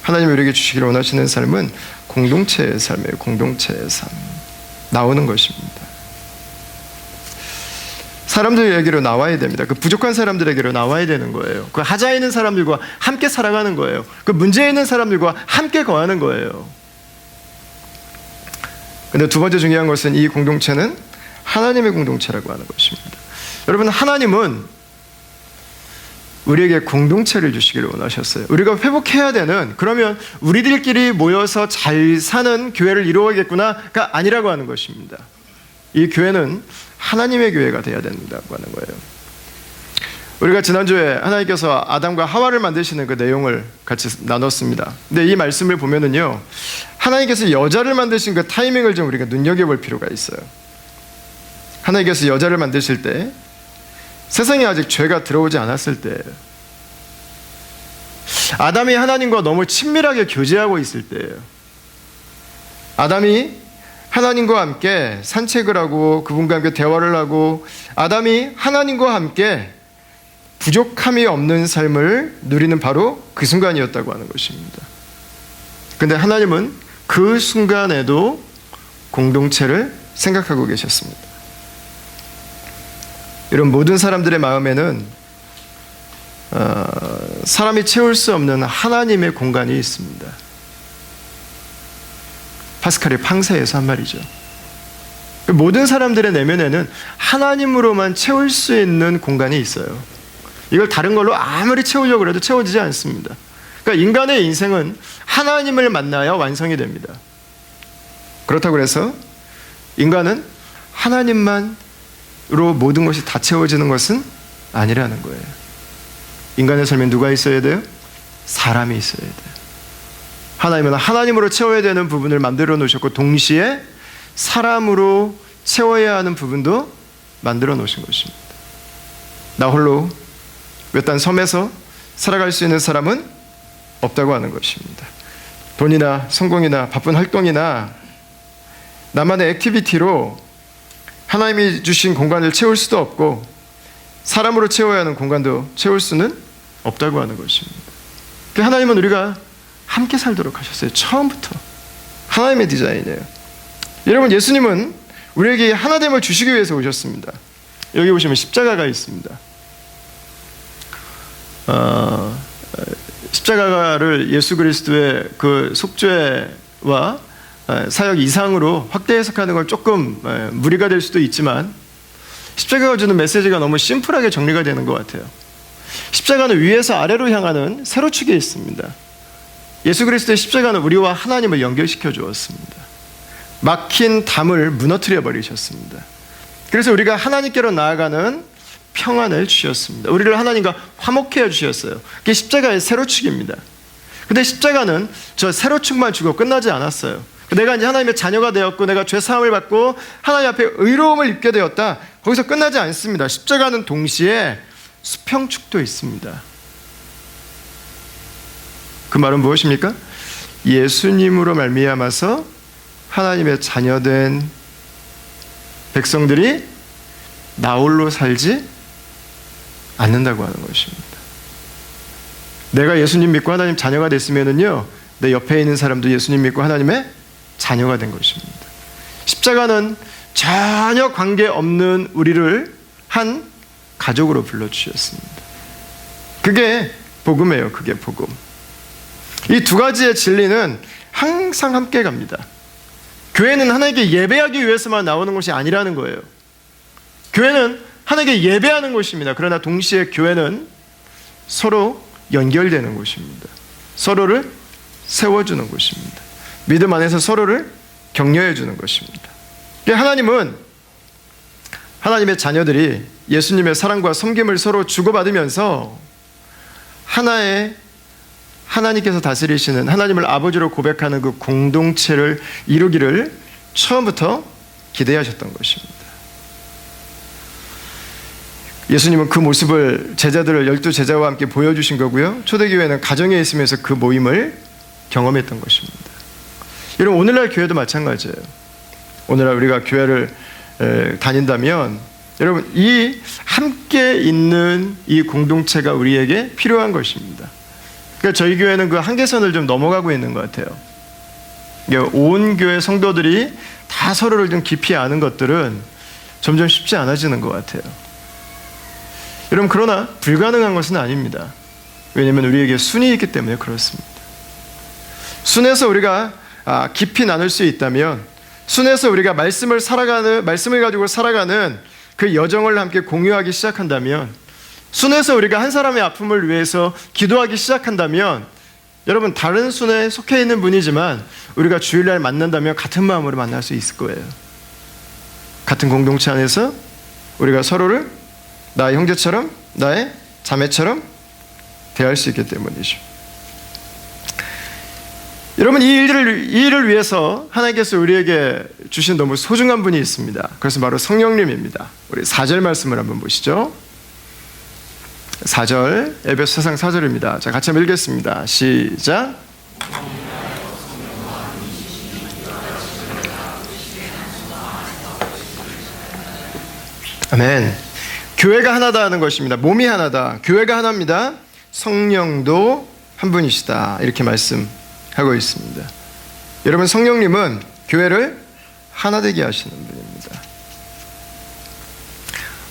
하나님이 우리에게 주시기를 원하시는 삶은 공동체의 삶이에요. 공동체의 삶. 나오는 것입니다. 사람들에게로 나와야 됩니다. 그 부족한 사람들에게로 나와야 되는 거예요. 그 하자에 있는 사람들과 함께 살아가는 거예요. 그 문제에 있는 사람들과 함께 거하는 거예요. 근데 두 번째 중요한 것은 이 공동체는 하나님의 공동체라고 하는 것입니다. 여러분, 하나님은 우리에게 공동체를 주시기를 원하셨어요. 우리가 회복해야 되는, 그러면 우리들끼리 모여서 잘 사는 교회를 이루어야겠구나가 아니라고 하는 것입니다. 이 교회는 하나님의 교회가 되어야 된다고 하는 거예요. 우리가 지난주에 하나님께서 아담과 하와를 만드시는 그 내용을 같이 나눴습니다. 근데 이 말씀을 보면은요, 하나님께서 여자를 만드신 그 타이밍을 좀 우리가 눈여겨볼 필요가 있어요. 하나님께서 여자를 만드실 때 세상에 아직 죄가 들어오지 않았을 때, 아담이 하나님과 너무 친밀하게 교제하고 있을 때예요. 아담이 하나님과 함께 산책을 하고 그분과 함께 대화를 하고 아담이 하나님과 함께 부족함이 없는 삶을 누리는 바로 그 순간이었다고 하는 것입니다. 그런데 하나님은 그 순간에도 공동체를 생각하고 계셨습니다. 이런 모든 사람들의 마음에는 사람이 채울 수 없는 하나님의 공간이 있습니다. 파스칼의 팡세에서 한 말이죠. 모든 사람들의 내면에는 하나님으로만 채울 수 있는 공간이 있어요. 이걸 다른 걸로 아무리 채우려고 해도 채워지지 않습니다. 그러니까 인간의 인생은 하나님을 만나야 완성이 됩니다. 그렇다고 해서 인간은 하나님만으로 모든 것이 다 채워지는 것은 아니라는 거예요. 인간의 삶에 누가 있어야 돼요? 사람이 있어야 돼요. 하나님은 하나님으로 채워야 되는 부분을 만들어 놓으셨고 동시에 사람으로 채워야 하는 부분도 만들어 놓으신 것입니다. 나 홀로 외딴 섬에서 살아갈 수 있는 사람은 없다고 하는 것입니다. 돈이나 성공이나 바쁜 활동이나 나만의 액티비티로 하나님이 주신 공간을 채울 수도 없고 사람으로 채워야 하는 공간도 채울 수는 없다고 하는 것입니다. 하나님은 우리가 함께 살도록 하셨어요. 처음부터. 하나님의 디자인이에요. 여러분, 예수님은 우리에게 하나됨을 주시기 위해서 오셨습니다. 여기 보시면 십자가가 있습니다. 십자가를 예수 그리스도의 그 속죄와 사역 이상으로 확대 해석하는 건 조금 무리가 될 수도 있지만 십자가가 주는 메시지가 너무 심플하게 정리가 되는 것 같아요. 십자가는 위에서 아래로 향하는 세로축에 있습니다. 예수 그리스도의 십자가는 우리와 하나님을 연결시켜 주었습니다. 막힌 담을 무너뜨려 버리셨습니다. 그래서 우리가 하나님께로 나아가는 평안을 주셨습니다. 우리를 하나님과 화목해 주셨어요. 그게 십자가의 세로축입니다. 근데 십자가는 저 세로축만 주고 끝나지 않았어요. 내가 이제 하나님의 자녀가 되었고 내가 죄 사함을 받고 하나님 앞에 의로움을 입게 되었다. 거기서 끝나지 않습니다. 십자가는 동시에 수평축도 있습니다. 그 말은 무엇입니까? 예수님으로 말미암아서 하나님의 자녀된 백성들이 나홀로 살지 않는다고 하는 것입니다. 내가 예수님 믿고 하나님 자녀가 됐으면은요, 내 옆에 있는 사람도 예수님 믿고 하나님의 자녀가 된 것입니다. 십자가는 전혀 관계없는 우리를 한 가족으로 불러주셨습니다. 그게 복음이에요. 그게 복음. 이 두 가지의 진리는 항상 함께 갑니다. 교회는 하나님께 예배하기 위해서만 나오는 것이 아니라는 거예요. 교회는 하나님께 예배하는 곳입니다. 그러나 동시에 교회는 서로 연결되는 곳입니다. 서로를 세워주는 곳입니다. 믿음 안에서 서로를 격려해 주는 것입니다. 하나님은 하나님의 자녀들이 예수님의 사랑과 섬김을 서로 주고받으면서 하나의 하나님께서 다스리시는 하나님을 아버지로 고백하는 그 공동체를 이루기를 처음부터 기대하셨던 것입니다. 예수님은 그 모습을 제자들을 12제자와 함께 보여주신 거고요. 초대교회는 가정에 있으면서 그 모임을 경험했던 것입니다. 여러분, 오늘날 교회도 마찬가지예요. 오늘날 우리가 교회를 다닌다면 여러분, 이 함께 있는 이 공동체가 우리에게 필요한 것입니다. 그러니까 저희 교회는 그 한계선을 좀 넘어가고 있는 것 같아요. 온 교회 성도들이 다 서로를 좀 깊이 아는 것들은 점점 쉽지 않아지는 것 같아요. 여러분, 그러나 불가능한 것은 아닙니다. 왜냐하면 우리에게 순이 있기 때문에 그렇습니다. 순에서 우리가 깊이 나눌 수 있다면, 순에서 우리가 말씀을 가지고 살아가는 그 여정을 함께 공유하기 시작한다면, 순에서 우리가 한 사람의 아픔을 위해서 기도하기 시작한다면, 여러분, 다른 순에 속해 있는 분이지만 우리가 주일날 만난다면 같은 마음으로 만날 수 있을 거예요. 같은 공동체 안에서 우리가 서로를 나의 형제처럼, 나의 자매처럼 대할 수 있기 때문이죠. 여러분, 이 일을 위해서 하나님께서 우리에게 주신 너무 소중한 분이 있습니다. 그것은 바로 성령님입니다. 우리 4절 말씀을 한번 보시죠. 4절, 에베소 4장 4절입니다. 자, 같이 한번 읽겠습니다. 시작. 아멘. 교회가 하나다 하는 것입니다. 몸이 하나다. 교회가 하나입니다. 성령도 한 분이시다. 이렇게 말씀하고 있습니다. 여러분, 성령님은 교회를 하나 되게 하시는 분입니다.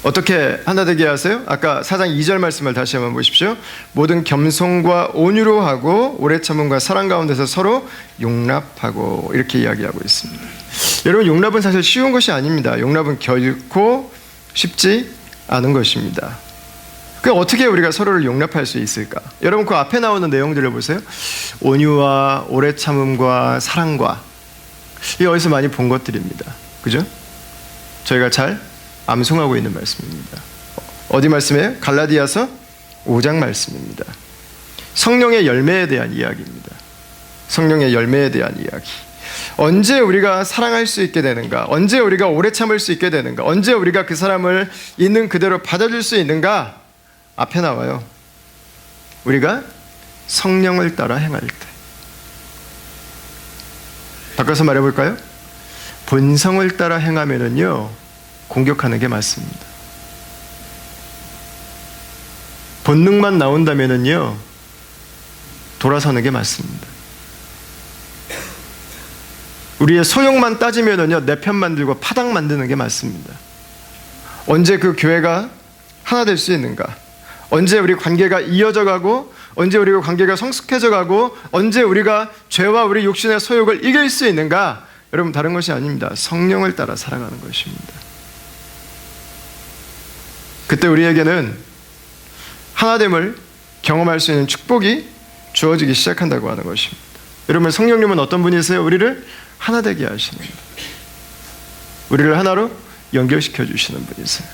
어떻게 하나 되게 하세요? 아까 4장 2절 말씀을 다시 한번 보십시오. 모든 겸손과 온유로 하고 오래 참음과 사랑 가운데서 서로 용납하고, 이렇게 이야기하고 있습니다. 여러분, 용납은 사실 쉬운 것이 아닙니다. 용납은 결코 쉽지 않은 것입니다. 그럼 어떻게 우리가 서로를 용납할 수 있을까? 여러분, 그 앞에 나오는 내용들을 보세요. 온유와 오래 참음과 사랑과, 이게 어디서 많이 본 것들입니다. 그죠? 저희가 잘 암송하고 있는 말씀입니다. 어디 말씀이에요? 갈라디아서 5장 말씀입니다. 성령의 열매에 대한 이야기입니다. 성령의 열매에 대한 이야기. 언제 우리가 사랑할 수 있게 되는가? 언제 우리가 오래 참을 수 있게 되는가? 언제 우리가 그 사람을 있는 그대로 받아줄 수 있는가? 앞에 나와요. 우리가 성령을 따라 행할 때. 바꿔서 말해볼까요? 본성을 따라 행하면은요, 공격하는 게 맞습니다. 본능만 나온다면은요, 돌아서는 게 맞습니다. 우리의 소욕만 따지면은요, 내 편 만들고 파당 만드는 게 맞습니다. 언제 그 교회가 하나 될 수 있는가? 언제 우리 관계가 이어져 가고, 언제 우리가 관계가 성숙해져 가고, 언제 우리가 죄와 우리 육신의 소욕을 이길 수 있는가? 여러분, 다른 것이 아닙니다. 성령을 따라 살아가는 것입니다. 그때 우리에게는 하나됨을 경험할 수 있는 축복이 주어지기 시작한다고 하는 것입니다. 여러분, 성령님은 어떤 분이세요? 우리를 하나 되게 하시는 분, 우리를 하나로 연결시켜 주시는 분이세요.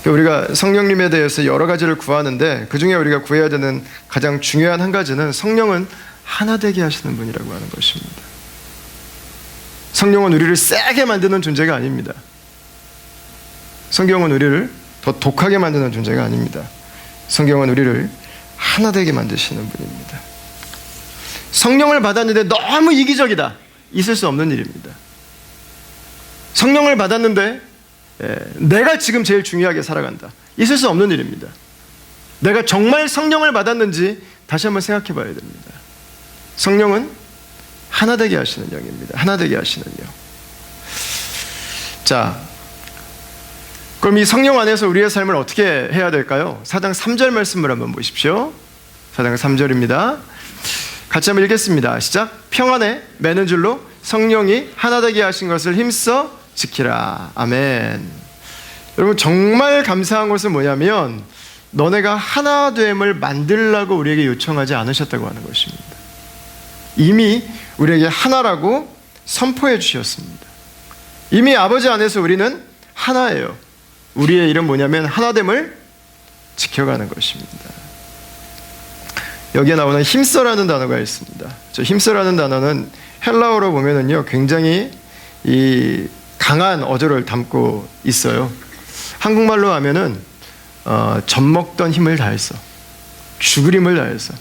우리가 성령님에 대해서 여러 가지를 구하는데, 그 중에 우리가 구해야 되는 가장 중요한 한 가지는 성령은 하나 되게 하시는 분이라고 하는 것입니다. 성령은 우리를 세게 만드는 존재가 아닙니다. 성경은 우리를 더 독하게 만드는 존재가 아닙니다. 성경은 우리를 하나 되게 만드시는 분입니다. 성령을 받았는데 너무 이기적이다, 있을 수 없는 일입니다. 성령을 받았는데 내가 지금 제일 중요하게 살아간다, 있을 수 없는 일입니다. 내가 정말 성령을 받았는지 다시 한번 생각해 봐야 됩니다. 성령은 하나 되게 하시는 영입니다. 하나 되게 하시는 영. 자, 그럼 이 성령 안에서 우리의 삶을 어떻게 해야 될까요? 4장 3절 말씀을 한번 보십시오. 4장 3절입니다. 같이 한번 읽겠습니다. 시작. 평안에 매는 줄로 성령이 하나 되게 하신 것을 힘써 지키라. 아멘. 여러분 정말 감사한 것은 뭐냐면 너네가 하나됨을 만들라고 우리에게 요청하지 않으셨다고 하는 것입니다. 이미 우리에게 하나라고 선포해 주셨습니다. 이미 아버지 안에서 우리는 하나예요. 우리의 일은 뭐냐면 하나됨을 지켜가는 것입니다. 여기에 나오는 힘써라는 단어가 있습니다. 저 힘써라는 단어는 헬라어로 보면은요 굉장히 이 강한 어조를 담고 있어요. 한국말로 하면은 젖먹던 힘을 다해서, 죽을 힘을 다해서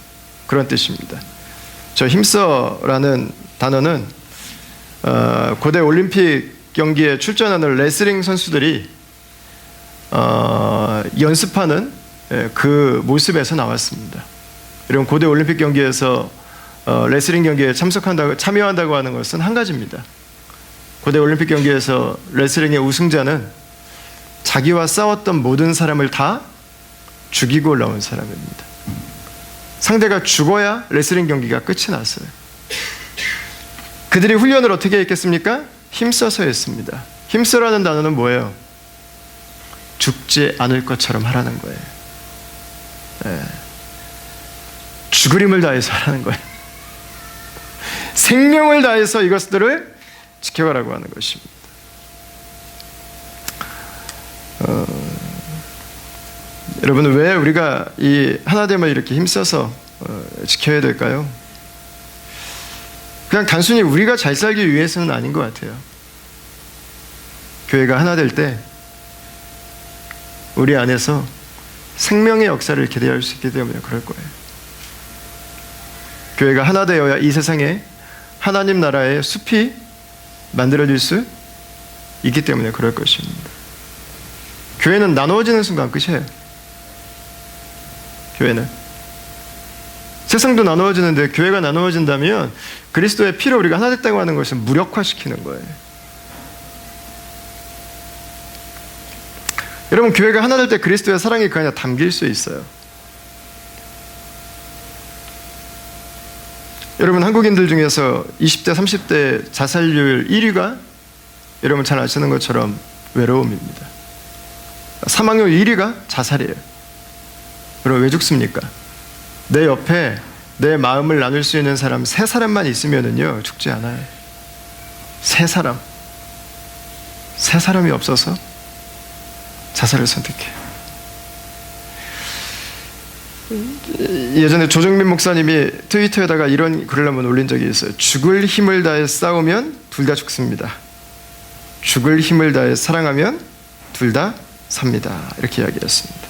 그런 뜻입니다. 저 힘써라는 단어는 고대 올림픽 경기에 출전하는 레슬링 선수들이 연습하는 그 모습에서 나왔습니다. 이런 고대 올림픽 경기에서 레슬링 경기에 참여한다고 하는 것은 한 가지입니다. 고대 올림픽 경기에서 레슬링의 우승자는 자기와 싸웠던 모든 사람을 다 죽이고 올라온 사람입니다. 상대가 죽어야 레슬링 경기가 끝이 났어요. 그들이 훈련을 어떻게 했겠습니까? 힘써서 했습니다. 힘써라는 단어는 뭐예요? 죽지 않을 것처럼 하라는 거예요. 네. 죽을 힘을 다해서 하라는 거예요. 생명을 다해서 이것들을 지켜가라고 하는 것입니다. 여러분 왜 우리가 이 하나됨을 이렇게 힘써서 지켜야 될까요? 그냥 단순히 우리가 잘 살기 위해서는 아닌 것 같아요. 교회가 하나 될 때 우리 안에서 생명의 역사를 기대할 수 있기 때문에 그럴 거예요. 교회가 하나 되어야 이 세상에 하나님 나라의 숲이 만들어질 수 있기 때문에 그럴 것입니다. 교회는 나누어지는 순간 끝이에요. 교회는 세상도 나누어지는데 교회가 나누어진다면 그리스도의 피로 우리가 하나 됐다고 하는 것을 무력화시키는 거예요. 여러분 교회가 하나 될 때 그리스도의 사랑이 그 안에 담길 수 있어요. 여러분 한국인들 중에서 20대 30대 자살률 1위가 여러분 잘 아시는 것처럼 외로움입니다. 사망률 1위가 자살이에요. 그럼 왜 죽습니까? 내 옆에 내 마음을 나눌 수 있는 사람 3사람만 있으면은요 죽지 않아요. 3사람. 3사람이 없어서 자살을 선택해요. 예전에 조정민 목사님이 트위터에다가 이런 글을 한번 올린 적이 있어요. 죽을 힘을 다해 싸우면 둘 다 죽습니다. 죽을 힘을 다해 사랑하면 둘 다 삽니다. 이렇게 이야기했습니다.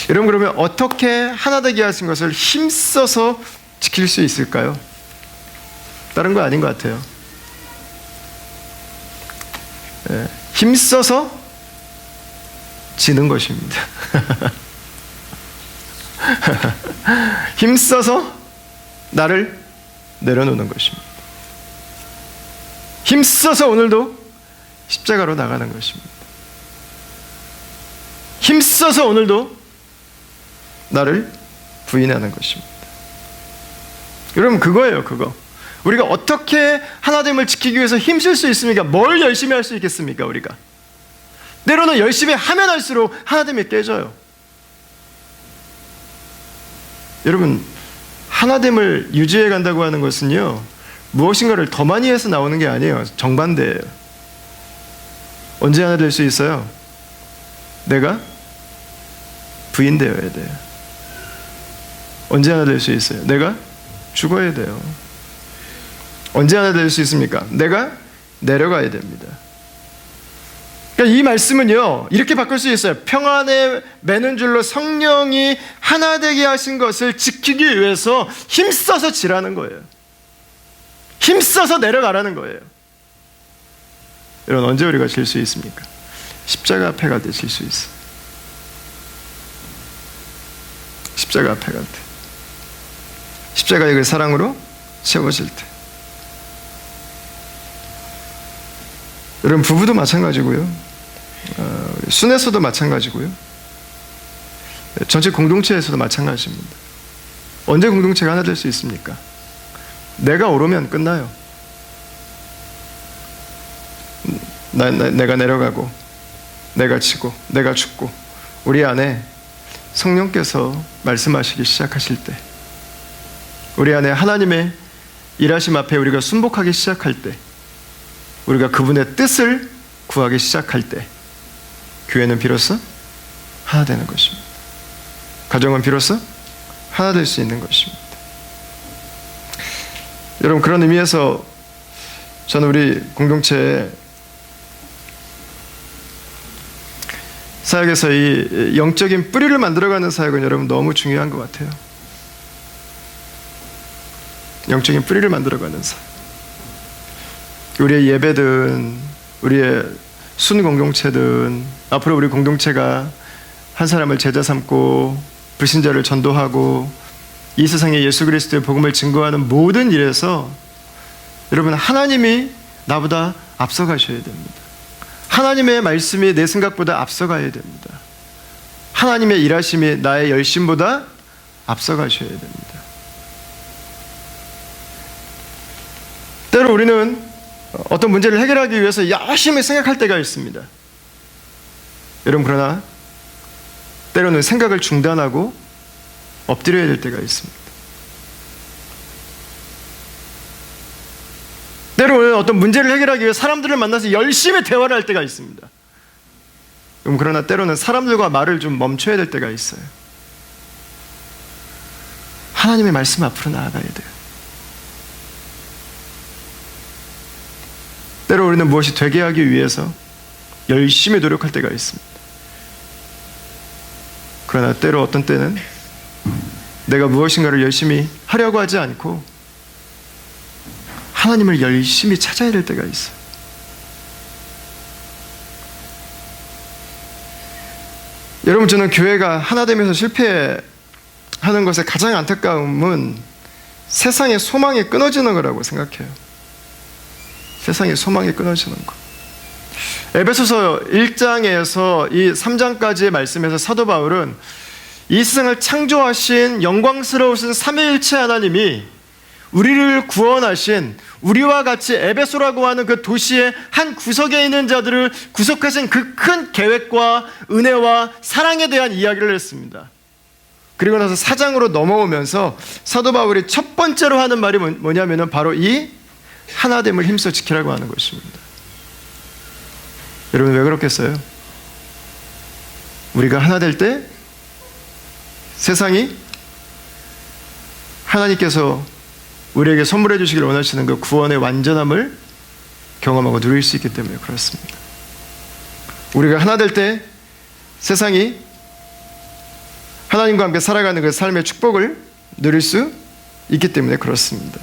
여러분 그러면 어떻게 하나 되게 하신 것을 힘써서 지킬 수 있을까요? 다른 거 아닌 것 같아요. 네, 힘써서 지는 것입니다. 힘써서 나를 내려놓는 것입니다. 힘써서 오늘도 십자가로 나가는 것입니다. 힘써서 오늘도 나를 부인하는 것입니다. 여러분 그거예요. 그거. 우리가 어떻게 하나됨을 지키기 위해서 힘쓸 수 있습니까? 뭘 열심히 할 수 있겠습니까? 우리가 때로는 열심히 하면 할수록 하나됨이 깨져요. 여러분 하나됨을 유지해 간다고 하는 것은요 무엇인가를 더 많이 해서 나오는 게 아니에요. 정반대예요. 언제 하나 될 수 있어요? 내가 부인되어야 돼요. 언제 하나 될 수 있어요? 내가 죽어야 돼요. 언제 하나 될 수 있습니까? 내가 내려가야 됩니다. 그러니까 이 말씀은요 이렇게 바꿀 수 있어요. 평안에 매는 줄로 성령이 하나 되게 하신 것을 지키기 위해서 힘써서 지라는 거예요. 힘써서 내려가라는 거예요. 여러분 언제 우리가 질 수 있습니까? 십자가 앞에 갈 때 질 수 있어. 십자가 앞에 갈 때, 십자가의 그 사랑으로 채워질 때. 여러분 부부도 마찬가지고요, 순에서도 마찬가지고요, 전체 공동체에서도 마찬가지입니다. 언제 공동체가 하나 될 수 있습니까? 내가 오르면 끝나요. 내가 내려가고 내가 지고 내가 죽고 우리 안에 성령께서 말씀하시기 시작하실 때, 우리 안에 하나님의 일하심 앞에 우리가 순복하기 시작할 때, 우리가 그분의 뜻을 구하기 시작할 때 교회는 비로소 하나 되는 것입니다. 가정은 비로소 하나 될 수 있는 것입니다. 여러분, 그런 의미에서 저는 우리 공동체에 사역에서 이 영적인 뿌리를 만들어가는 사역은 여러분 너무 중요한 것 같아요. 영적인 뿌리를 만들어가는 사역. 우리의 예배든 우리의 순 공동체든 앞으로 우리 공동체가 한 사람을 제자 삼고 불신자를 전도하고 이 세상에 예수 그리스도의 복음을 증거하는 모든 일에서 여러분, 하나님이 나보다 앞서가셔야 됩니다. 하나님의 말씀이 내 생각보다 앞서가야 됩니다. 하나님의 일하심이 나의 열심보다 앞서가셔야 됩니다. 때로 우리는 어떤 문제를 해결하기 위해서 열심히 생각할 때가 있습니다. 여러분, 그러나 때로는 생각을 중단하고 엎드려야 될 때가 있습니다. 때로는 어떤 문제를 해결하기 위해 사람들을 만나서 열심히 대화를 할 때가 있습니다. 그러나 때로는 사람들과 말을 좀 멈춰야 될 때가 있어요. 하나님의 말씀 앞으로 나아가야 돼요. 때로 우리는 무엇이 되게 하기 위해서 열심히 노력할 때가 있습니다. 그러나 때로 어떤 때는 내가 무엇인가를 열심히 하려고 하지 않고 하나님을 열심히 찾아야 될 때가 있어요. 여러분, 저는 교회가 하나 되면서 실패하는 것의 가장 안타까움은 세상의 소망이 끊어지는 거라고 생각해요. 세상의 소망이 끊어지는 것. 에베소서 1장에서 이 3장까지의 말씀에서 사도 바울은 이 세상을 창조하신 영광스러우신 삼위일체 하나님이 우리를 구원하신, 우리와 같이 에베소라고 하는 그 도시의 한 구석에 있는 자들을 구속하신 그 큰 계획과 은혜와 사랑에 대한 이야기를 했습니다. 그리고 나서 4장으로 넘어오면서 사도 바울이 첫 번째로 하는 말이 뭐냐면은 바로 이 하나됨을 힘써 지키라고 하는 것입니다. 여러분, 왜 그렇겠어요? 우리가 하나 될 때 세상이 하나님께서 우리에게 선물해 주시기를 원하시는 그 구원의 완전함을 경험하고 누릴 수 있기 때문에 그렇습니다. 우리가 하나 될 때 세상이 하나님과 함께 살아가는 그 삶의 축복을 누릴 수 있기 때문에 그렇습니다.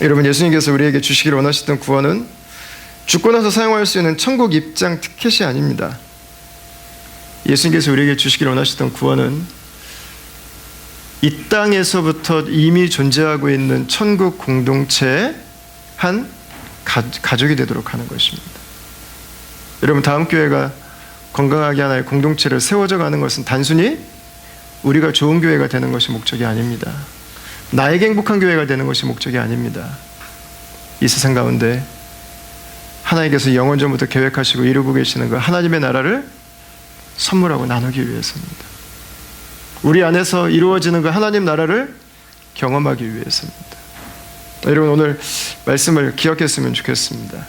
여러분, 예수님께서 우리에게 주시기를 원하시던 구원은 죽고 나서 사용할 수 있는 천국 입장 티켓이 아닙니다. 예수님께서 우리에게 주시기를 원하시던 구원은 이 땅에서부터 이미 존재하고 있는 천국 공동체의 한 가족이 되도록 하는 것입니다. 여러분, 다음 교회가 건강하게 하나의 공동체를 세워져 가는 것은 단순히 우리가 좋은 교회가 되는 것이 목적이 아닙니다. 나에게 행복한 교회가 되는 것이 목적이 아닙니다. 이 세상 가운데 하나님께서 영원 전부터 계획하시고 이루고 계시는 그 하나님의 나라를 선물하고 나누기 위해서입니다. 우리 안에서 이루어지는 그 하나님 나라를 경험하기 위해서입니다. 여러분, 오늘 말씀을 기억했으면 좋겠습니다.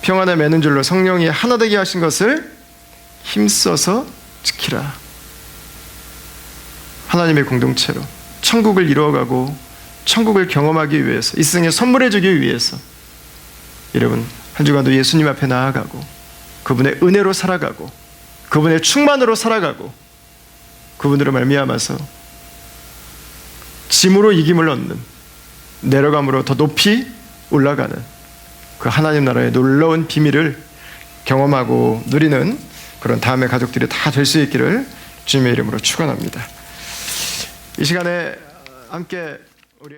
평안에 매는 줄로 성령이 하나 되게 하신 것을 힘써서 지키라. 하나님의 공동체로 천국을 이루어가고 천국을 경험하기 위해서, 이 세상에 선물해 주기 위해서 여러분, 한 주간도 예수님 앞에 나아가고 그분의 은혜로 살아가고 그분의 충만으로 살아가고 그분으로 말미암아서 짐으로 이김을 얻는, 내려감으로 더 높이 올라가는 그 하나님 나라의 놀라운 비밀을 경험하고 누리는 그런 다음의 가족들이 다 될 수 있기를 주님의 이름으로 축원합니다. 이 시간에 함께 우리